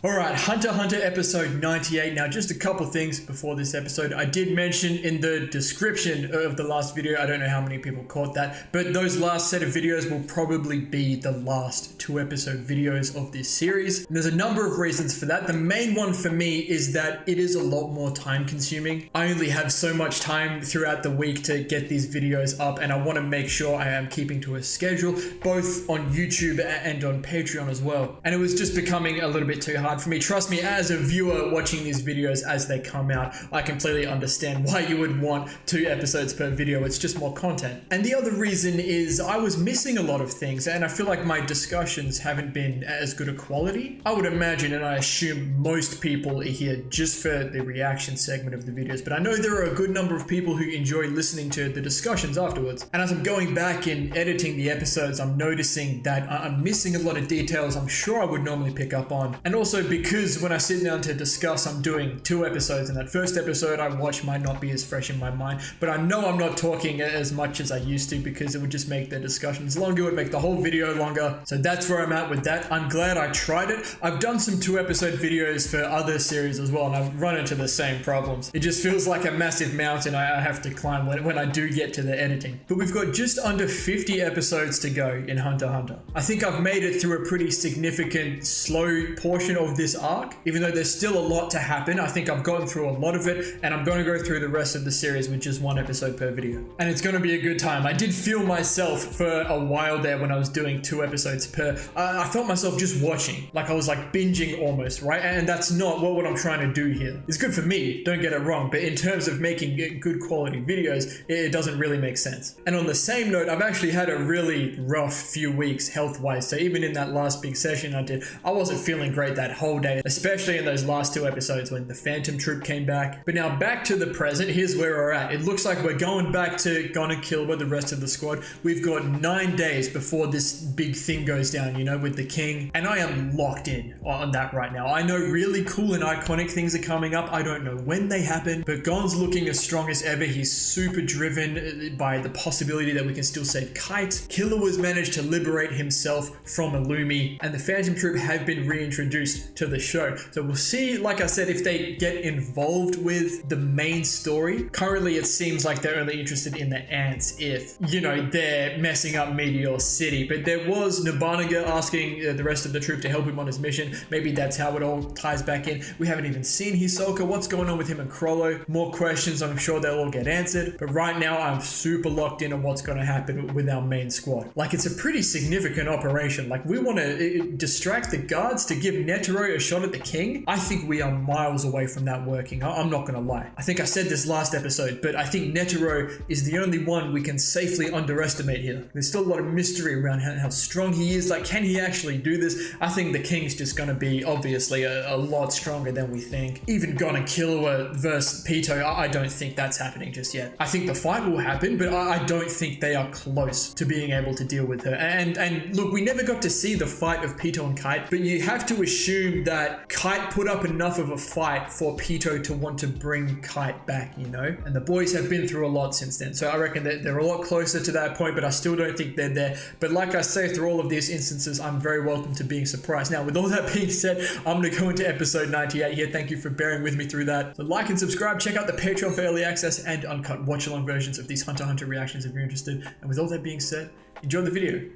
Alright, Hunter x Hunter episode 98. Now just a couple things before this episode. I did mention in the description of the last video, I don't know how many people caught that, but those last set of videos will probably be the last 2 episode videos of this series. And there's a number of reasons for that. The main one for me is that it is a lot more time consuming. I only have so much time throughout the week to get these videos up, and I want to make sure I am keeping to a schedule, both on YouTube and on Patreon as well. And it was just becoming a little bit too hard for me. Trust me, as a viewer watching these videos as they come out, I completely understand why you would want 2 episodes per video. It's just more content. And the other reason is I was missing a lot of things, and I feel like my discussions haven't been as good a quality. I would imagine, and I assume most people are here just for the reaction segment of the videos, but I know there are a good number of people who enjoy listening to the discussions afterwards. And as I'm going back and editing the episodes, I'm noticing that I'm missing a lot of details I'm sure I would normally pick up on. And also because when I sit down to discuss, I'm doing 2 episodes, and that first episode I watch might not be as fresh in my mind, but I know I'm not talking as much as I used to because it would just make the discussions longer, it would make the whole video longer. So that's where I'm at with that. I'm glad I tried it. I've done some 2 episode videos for other series as well, and I've run into the same problems. It just feels like a massive mountain I have to climb when I do get to the editing. But we've got just under 50 episodes to go in Hunter x Hunter. I think I've made it through a pretty significant slow portion of this arc, even though there's still a lot to happen. I think I've gotten through a lot of it, and I'm going to go through the rest of the series with just 1 episode per video. And it's going to be a good time. I did feel myself for a while there when I was doing 2 episodes per. I felt myself just watching, like I was like binging almost, right? And that's not what I'm trying to do here. It's good for me, don't get it wrong, but in terms of making good quality videos, it doesn't really make sense. And on the same note, I've actually had a really rough few weeks health-wise. So even in that last big session I did, I wasn't feeling great that whole day, especially in those last 2 episodes when the Phantom Troop came back. But now back to the present, here's where we're at. It looks like we're going back to gonna kill with the rest of the squad. We've got 9 days before this big thing goes down, you know, with the king. And I am locked in on that right now. I know really cool and iconic things are coming up. I don't know when they happen, but Gon's looking as strong as ever. He's super driven by the possibility that we can still save Kite. Killer was managed to liberate himself from Illumi, and the Phantom Troop have been reintroduced to the show. So we'll see, like I said, if they get involved with the main story. Currently, it seems like they're only interested in the ants if, you know, they're messing up Meteor City. But there was Nabanaga asking the rest of the troop to help him on his mission. Maybe that's how it all ties back in. We haven't even seen Hisoka. What's going on with him and Crollo? More questions, I'm sure they'll all get answered. But right now, I'm super locked in on what's going to happen with our main squad. Like, it's a pretty significant operation. Like, we want to distract the guards to give Netero a shot at the king. I think we are miles away from that working. I'm not gonna lie. I think I said this last episode, but I think Netero is the only one we can safely underestimate here. There's still a lot of mystery around how strong he is. Like, can he actually do this? I think the king's just gonna be obviously a lot stronger than we think. Even gonna Killua versus Pito, I don't think that's happening just yet. I think the fight will happen, but I don't think they are close to being able to deal with her. And look, we never got to see the fight of Pito and Kite, but you have to assume that Kite put up enough of a fight for Pito to want to bring Kite back, you know? And the boys have been through a lot since then. So I reckon that they're a lot closer to that point, but I still don't think they're there. But like I say, through all of these instances, I'm very welcome to being surprised. Now, with all that being said, I'm going to go into episode 98 here. Thank you for bearing with me through that. So like and subscribe, check out the Patreon for early access and uncut watch-along versions of these Hunter x Hunter reactions if you're interested. And with all that being said, enjoy the video.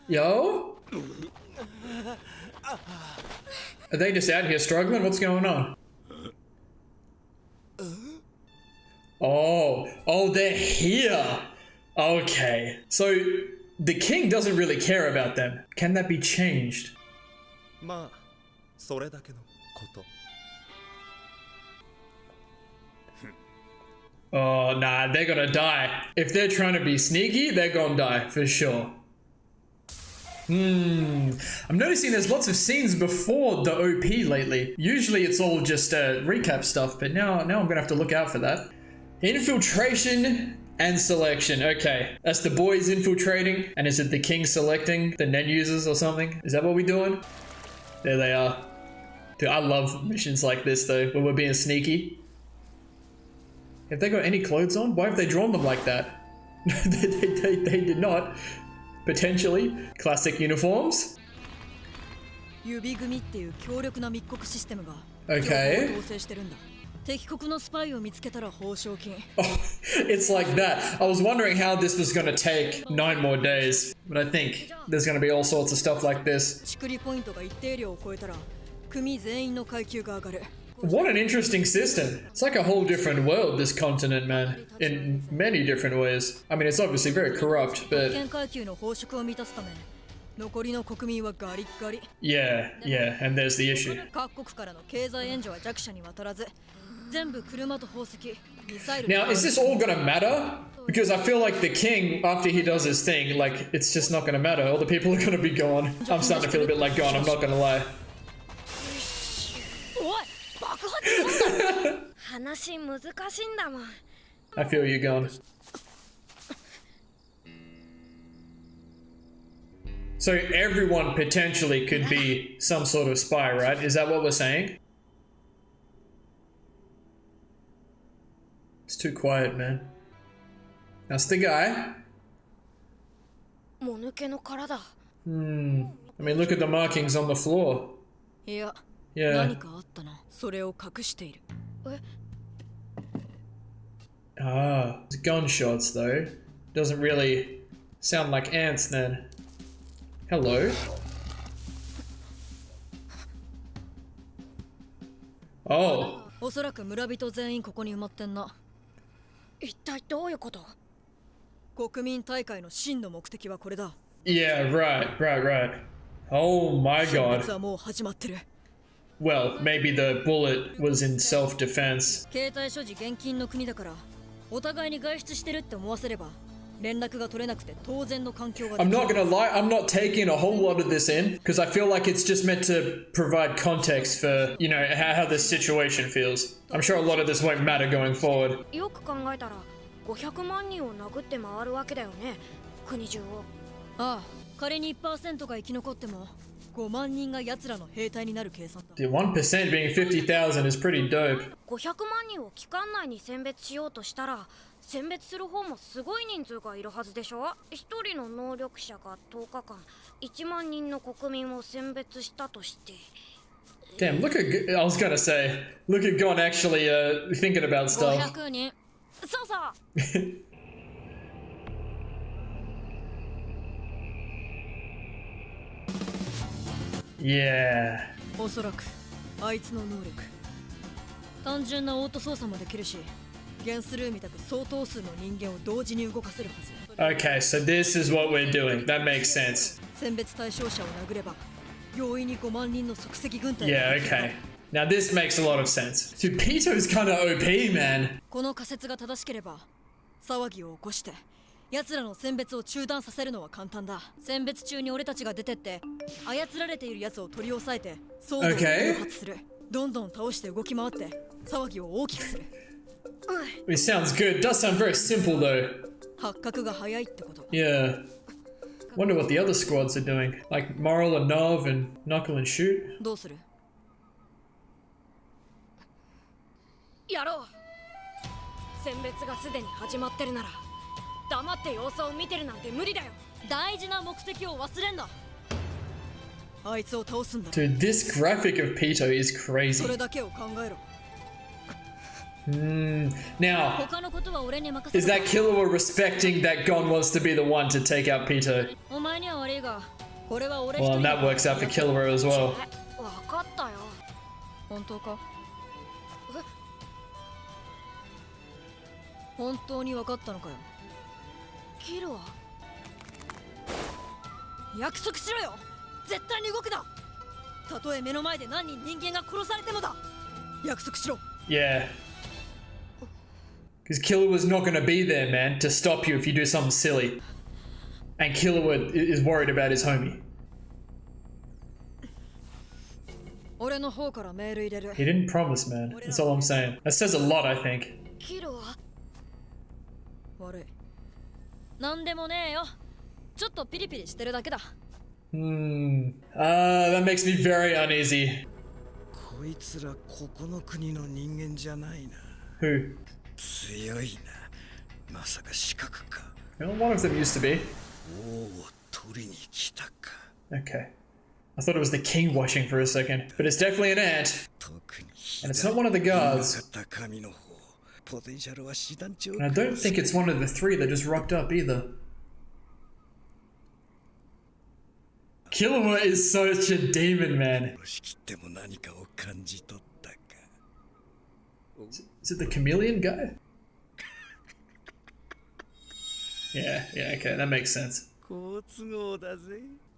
Yo? Are they just out here struggling? What's going on? Oh, they're here. Okay. So the king doesn't really care about them. Can that be changed? Oh, nah, they're gonna die. If they're trying to be sneaky, they're gonna die for sure. I'm noticing there's lots of scenes before the OP lately. Usually it's all just recap stuff, but now I'm gonna have to look out for that. Infiltration and selection. Okay, that's the boys infiltrating, and is it the king selecting the Nen users or something? Is that what we're doing? There they are. Dude, I love missions like this though, where we're being sneaky. Have they got any clothes on? Why have they drawn them like that? they did not. potentially. Classic uniforms. 指組っていう強力な密告システムが Okay. 情報を統制してるんだ。敵国のスパイを見つけたら報奨金。 Oh, it's like that. I was wondering how this was going to take 9 more days, but I think there's going to be all sorts of stuff like this. チクリポイントが一定量を超えたら組全員の階級が上がる。 What an interesting system. It's like a whole different world, this continent, man, in many different ways. I mean, it's obviously very corrupt, but 現階級の報酬を満たすため残りの国民はガリッガリ。 yeah, and there's the issue. 各国からの経済援助は弱者に渡らず全部車と宝石ミサイル。 Now, is this all gonna matter? Because I feel like the king, after he does his thing, like, it's just not gonna matter. All the people are gonna be gone. I'm starting to feel a bit like gone, I'm not gonna lie. おい爆発するんだ。話難しいんだもん。 I feel you gone. So everyone potentially could be some sort of spy, right? Is that what we're saying? It's too quiet, man. That's the guy. もぬけの殻だ。 I mean, look at the markings on the floor. いや、 Yeah. 何かあったな。それを隠している。 Ah, it's gunshots though. Doesn't really sound like ants then. Hello. Oh. おそらく村人全員ここに埋まってんな。一体どういうこと？国民大会の真の目的はこれだ。 Yeah, right. Oh my 選 god. 別はもう始まってる。 Well, maybe the bullet was in self-defense. 携帯所持現金の国だから、お互いに外出してるって思わせれば、連絡が取れなくて当然の環境がで I'm きる。 not gonna lie, I'm not taking a whole lot of this in because I feel like it's just meant to provide context for, you know, how this situation feels. I'm sure a lot of this won't matter going forward. よく考えたら500万人を殴って回るわけだよね。国中を。ああ、仮に 1% が生き残っても、5万人が奴らの兵隊になる計算だ。 The 1% being 50,000 is pretty dope. 500万人を期間内に選別しようとしたら、選別する方もすごい人数がいるはずでしょ。一人の能力者が10日間1万人の国民を選別したとして。 Damn, look at, I was gonna say, look at Gon actually thinking about stuff. 500人。そうそう。 Yeah. おそらく、あいつの能力。単純なオート操作もできるし、ゲンスルーみたく相当数の人間を同時に動かせるはず。 Okay, so this is what we're doing. That makes sense. 選別対象者を殴れば、容易に5万人の即席軍隊 Yeah, okay. Now this makes a lot of sense. Dude, Pito's kind of OP, man. この仮説が正しければ、騒ぎを起こして、奴らの選別を中断させるのは簡単だ。選別中に俺たちが出てって、操られている奴を取り押さえて、騒動を誘発する。どんどん倒して動き回って、騒ぎを大きくする。It sounds good. It does sound very simple though. 発覚が早いってこと。 Yeah. Wonder what the other squads are doing. Like Moral and Nov and Knuckle and Shoot. どうする？やろう。選別がすでに始まってるなら黙って様子を見てるなんて無理だよ。大事な目的を忘れんな。あいつを倒すんだ。 Dude, this graphic of Pito is そ crazy. れだけを考えろ。 Now, 他のことは俺に任せ is that Killua respecting that Gon wants to be the one to take out Pito? お前には悪いが、これは俺一 Well, 人 and の that works out for Killua as well. わかったよ。本当か？本当に分かったのかよ。キルは約束しろよ。絶対に動くな。たとえ目の前で何人人間が殺されてもだ。約束しろ。 Yeah. Because Killua not going to be there, man, to stop you if you do something silly. And Killua is worried about his homie. 俺の方からメール入れる。 He didn't promise, man. That's all I'm saying. That says a lot, I think. キルは悪い。なんでもねえよ。ちょっとピリピリしてるだけだ。That makes me very uneasy. こいつらここの国の人間じゃないな。 Who? 強いな。まさか資格か。Well, one of them used to be. おお、Okay. I thought it was the king washing for a second, but it's definitely an ant. And it's not one of the guards. And I don't think it's one of the three that just rocked up either. Killua is such a demon, man. Is it the chameleon guy? Yeah, okay, that makes sense.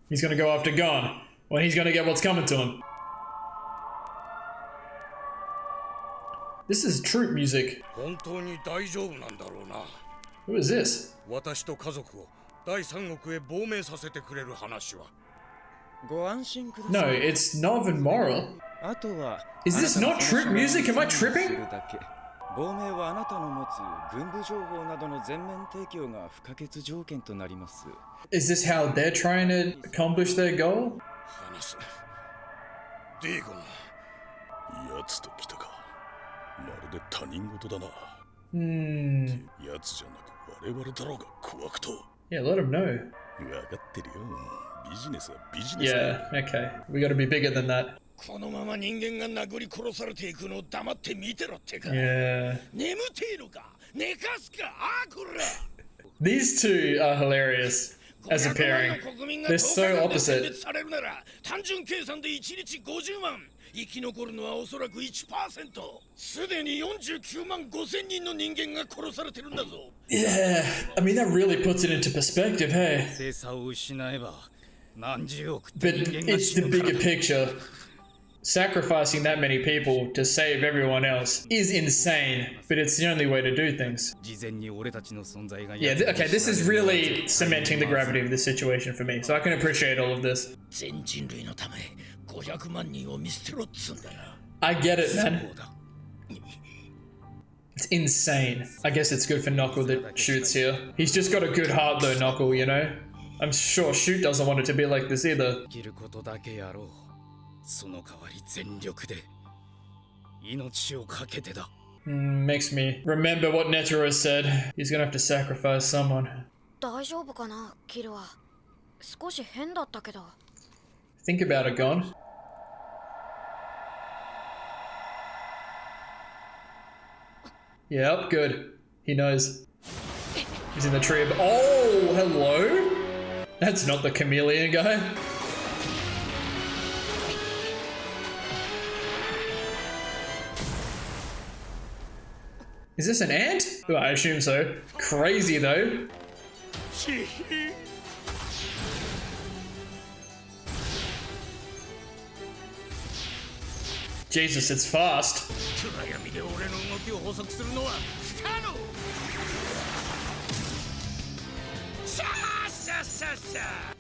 He's gonna go after Gon, when he's gonna get what's coming to him. This is troop music. Who is this? No, it's Nov and Moral. Is this not troop music? Am I tripping? Is this how they're trying to accomplish their goal? Yeah, let him know. Yeah, okay. We gotta be bigger than that. Yeah. These two are hilarious as a pairing. They're so opposite. Yeah, I mean that really puts it into perspective, hey? But it's the bigger picture. Sacrificing that many people to save everyone else is insane, but it's the only way to do things. Yeah, okay, this is really cementing the gravity of this situation for me, so I can appreciate all of this. I get it, man. It's insane. I guess it's good for Knuckle that Shoot's here. He's just got a good heart though, Knuckle, you know? I'm sure Shoot doesn't want it to be like this either. Makes me remember what Netero said. He's gonna have to sacrifice someone. Think about it, Gon. Yep, good. He knows. He's in the tree. Oh, hello? That's not the chameleon guy. Is this an ant? Oh, I assume so. Crazy though. Jesus, it's fast.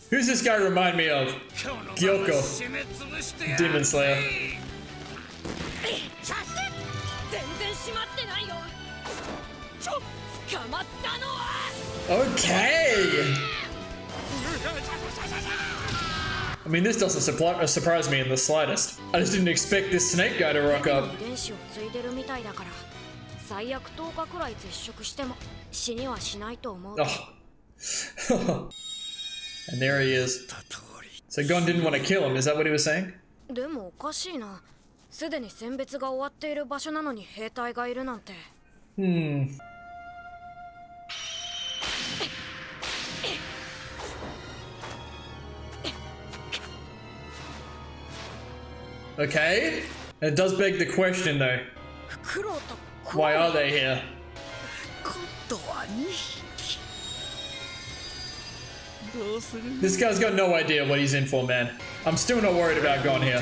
Who's this guy remind me of? Gyoko. Demon Slayer. Okay. I mean, this doesn't surprise me in the slightest. I just didn't expect this snake guy to rock up. Oh. And there he is. So Gon didn't want to kill him, is that what he was saying? Okay. And it does beg the question though. Why are they here? This guy's got no idea what he's in for, man. I'm still not worried about Gon here.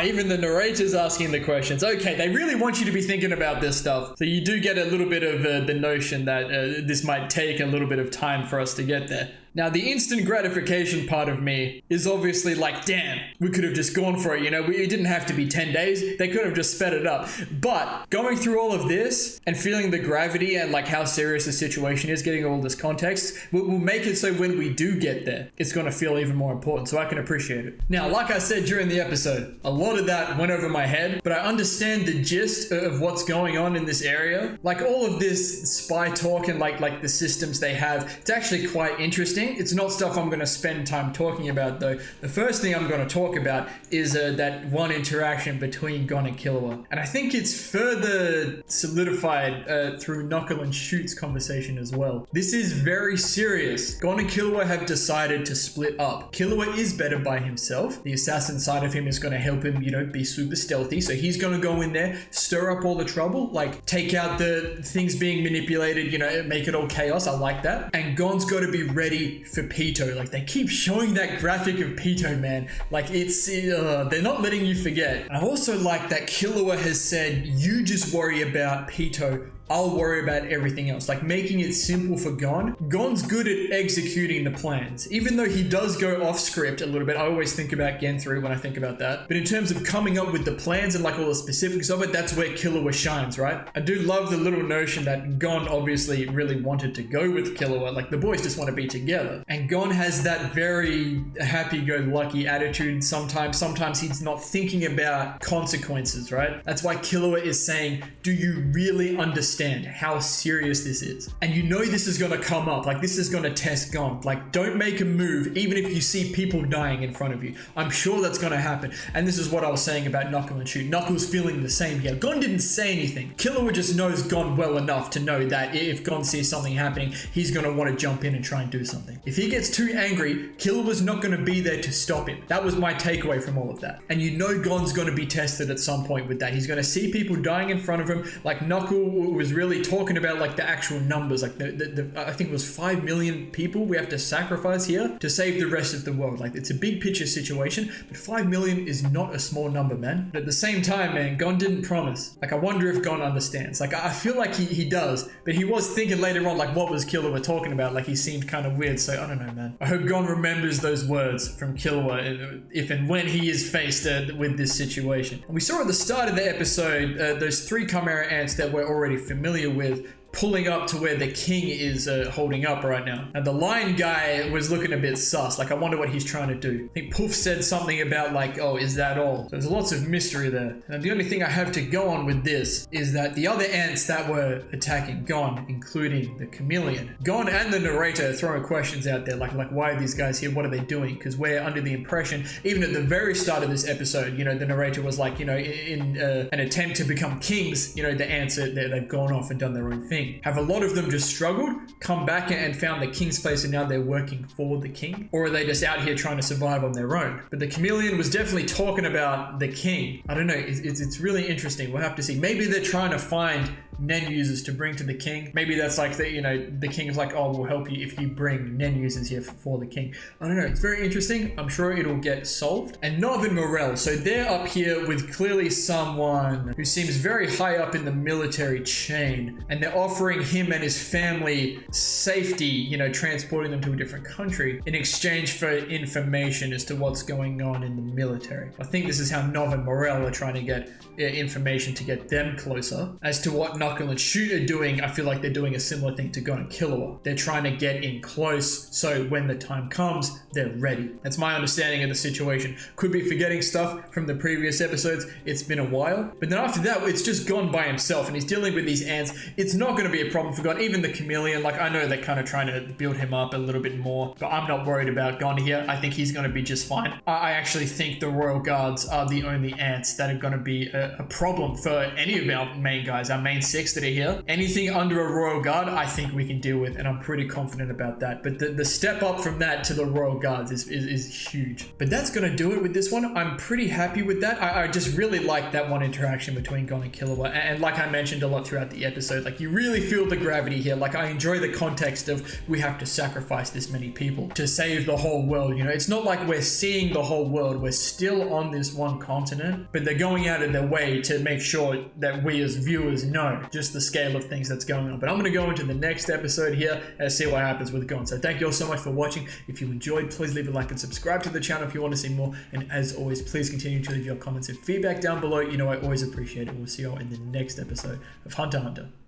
Even the narrator's asking the questions. Okay, they really want you to be thinking about this stuff. So you do get a little bit of the notion that this might take a little bit of time for us to get there. Now, the instant gratification part of me is obviously like, damn, we could have just gone for it, you know, it didn't have to be 10 days, they could have just sped it up. But going through all of this and feeling the gravity and like how serious the situation is, getting all this context, will make it so when we do get there, it's going to feel even more important, so I can appreciate it. Now, like I said during the episode, a lot of that went over my head, but I understand the gist of what's going on in this area. Like all of this spy talk and like the systems they have, it's actually quite interesting. It's not stuff I'm going to spend time talking about though. The first thing I'm going to talk about is that one interaction between Gon and Killua. And I think it's further solidified through Knuckle and Shoot's conversation as well. This is very serious. Gon and Killua have decided to split up. Killua is better by himself. The assassin side of him is going to help him, you know, be super stealthy. So he's going to go in there, stir up all the trouble, like take out the things being manipulated, you know, make it all chaos. I like that. And Gon's got to be ready for Pito. Like they keep showing that graphic of Pito, man. Like it's, they're not letting you forget. I also like that Killua has said, you just worry about Pito, I'll worry about everything else. Like making it simple for Gon. Gon's good at executing the plans. Even though he does go off script a little bit, I always think about Genthru when I think about that. But in terms of coming up with the plans and like all the specifics of it, that's where Killua shines, right? I do love the little notion that Gon obviously really wanted to go with Killua. Like the boys just want to be together. And Gon has that very happy-go-lucky attitude sometimes. Sometimes he's not thinking about consequences, right? That's why Killua is saying, do you really understand how serious this is? And you know this is going to come up, like this is going to test Gon. Like don't make a move even if you see people dying in front of you. I'm sure that's going to happen. And this is what I was saying about Knuckle and Shoot. Knuckle's feeling the same here. Gon didn't say anything. Killua just knows Gon well enough to know that if Gon sees something happening, he's going to want to jump in and try and do something. If he gets too angry, Killua's not going to be there to stop him. That was my takeaway from all of that. And you know Gon's going to be tested at some point with that. He's going to see people dying in front of him. Like Knuckle was really talking about like the actual numbers, like the I think it was 5 million people we have to sacrifice here to save the rest of the world. Like it's a big picture situation, but 5 million is not a small number, man. But at the same time, man, Gon didn't promise. Like I wonder if Gon understands. Like I feel like he does, but he was thinking later on, like what was Killua talking about? Like he seemed kind of weird, so I don't know, man. I hope Gon remembers those words from Killua if and when he is faced with this situation. And we saw at the start of the episode those 3 Chimera ants that we're already familiar with pulling up to where the king is holding up right now. And the lion guy was looking a bit sus. Like, I wonder what he's trying to do. I think Poof said something about like, oh, is that all? So there's lots of mystery there. And the only thing I have to go on with this is that the other ants that were attacking Gon, including the chameleon, Gon and the narrator are throwing questions out there like why are these guys here? What are they doing? Because we're under the impression, even at the very start of this episode, you know, the narrator was like, you know, in an attempt to become kings, you know, the ants, they've gone off and done their own thing. Have a lot of them just struggled, come back and found the king's place, and now they're working for the king? Or are they just out here trying to survive on their own? But the chameleon was definitely talking about the king. I don't know, it's really interesting. We'll have to see. Maybe they're trying to find Nen users to bring to the king. Maybe that's like the, you know, the king is like, oh, we'll help you if you bring Nen users here for the king. I don't know, it's very interesting. I'm sure it'll get solved. And Nov and Morel, so they're up here with clearly someone who seems very high up in the military chain, and they're offering him and his family safety, you know, transporting them to a different country in exchange for information as to what's going on in the military. I think this is how Nov and Morel are trying to get information to get them closer. As to what Knuckle and Shoot are doing, I feel like they're doing a similar thing to Gon and Killua. They're trying to get in close, so when the time comes, they're ready. That's my understanding of the situation. Could be forgetting stuff from the previous episodes. It's been a while. But then after that, it's just Gon by himself, and he's dealing with these ants. It's not going to be a problem for Gon. Even the chameleon, like, I know they're kind of trying to build him up a little bit more, but I'm not worried about Gon here. I think he's going to be just fine. I actually think the Royal Guards are the only ants that are going to be a problem for any of our main guys, our main 6 that are here. Anything under a Royal Guard, I think we can deal with, and I'm pretty confident about that. But the step up from that to the Royal Guards is huge. But that's going to do it with this one. I'm pretty happy with that. I just really like that one interaction between Gon and Killua. And like I mentioned a lot throughout the episode, like you really really feel the gravity here. Like, I enjoy the context of we have to sacrifice this many people to save the whole world. You know, it's not like we're seeing the whole world. We're still on this one continent, but they're going out of their way to make sure that we as viewers know just the scale of things that's going on. But I'm going to go into the next episode here and see what happens with Gon. So thank you all so much for watching. If you enjoyed, please leave a like and subscribe to the channel if you want to see more. And as always, please continue to leave your comments and feedback down below. You know, I always appreciate it. We'll see you all in the next episode of Hunter x Hunter.